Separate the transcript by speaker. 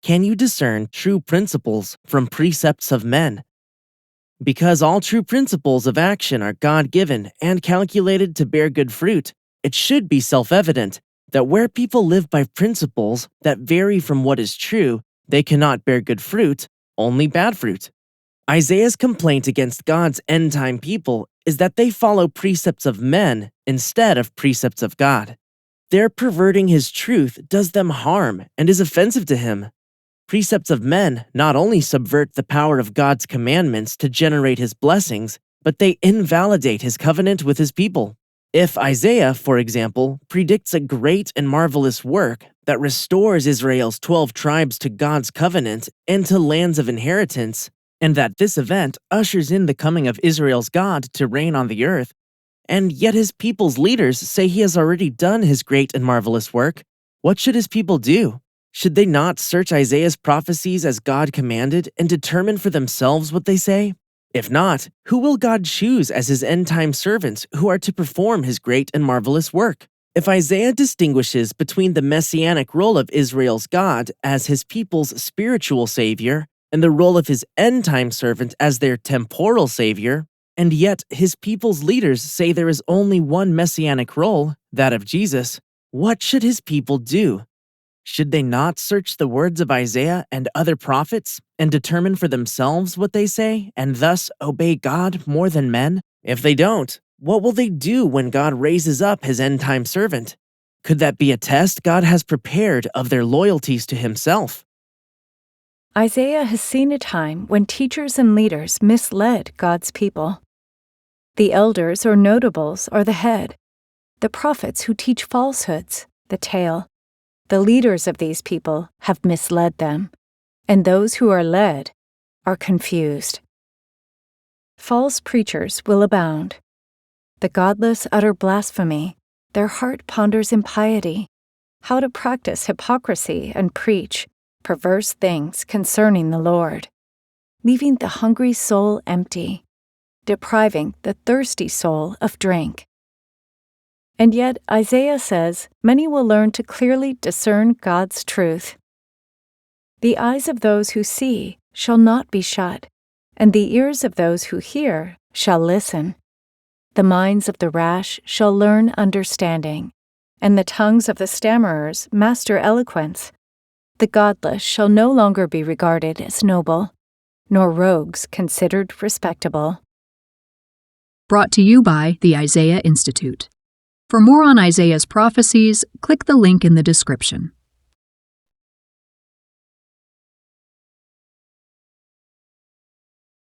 Speaker 1: can you discern true principles from precepts of men? Because all true principles of action are God-given and calculated to bear good fruit, it should be self-evident that where people live by principles that vary from what is true, they cannot bear good fruit, only bad fruit. Isaiah's complaint against God's end-time people is that they follow precepts of men instead of precepts of God. Their perverting his truth does them harm and is offensive to him. Precepts of men not only subvert the power of God's commandments to generate his blessings, but they invalidate his covenant with his people. If Isaiah, for example, predicts a great and marvelous work that restores Israel's 12 tribes to God's covenant and to lands of inheritance, and that this event ushers in the coming of Israel's God to reign on the earth, and yet his people's leaders say he has already done his great and marvelous work, what should his people do? Should they not search Isaiah's prophecies as God commanded and determine for themselves what they say? If not, who will God choose as his end-time servants who are to perform his great and marvelous work? If Isaiah distinguishes between the messianic role of Israel's God as his people's spiritual savior and the role of his end-time servant as their temporal savior, and yet his people's leaders say there is only one messianic role, that of Jesus, what should his people do? Should they not search the words of Isaiah and other prophets and determine for themselves what they say and thus obey God more than men? If they don't, what will they do when God raises up his end-time servant? Could that be a test God has prepared of their loyalties to himself?
Speaker 2: Isaiah has seen a time when teachers and leaders misled God's people. The elders or notables are the head, the prophets who teach falsehoods, the tail. The leaders of these people have misled them, and those who are led are confused. False preachers will abound. The godless utter blasphemy, their heart ponders impiety, how to practice hypocrisy and preach perverse things concerning the Lord, leaving the hungry soul empty, depriving the thirsty soul of drink. And yet Isaiah says many will learn to clearly discern God's truth. The eyes of those who see shall not be shut, and the ears of those who hear shall listen. The minds of the rash shall learn understanding, and the tongues of the stammerers master eloquence. The godless shall no longer be regarded as noble, nor rogues considered respectable.
Speaker 3: Brought to you by the Isaiah Institute. For more on Isaiah's prophecies, click the link in the description.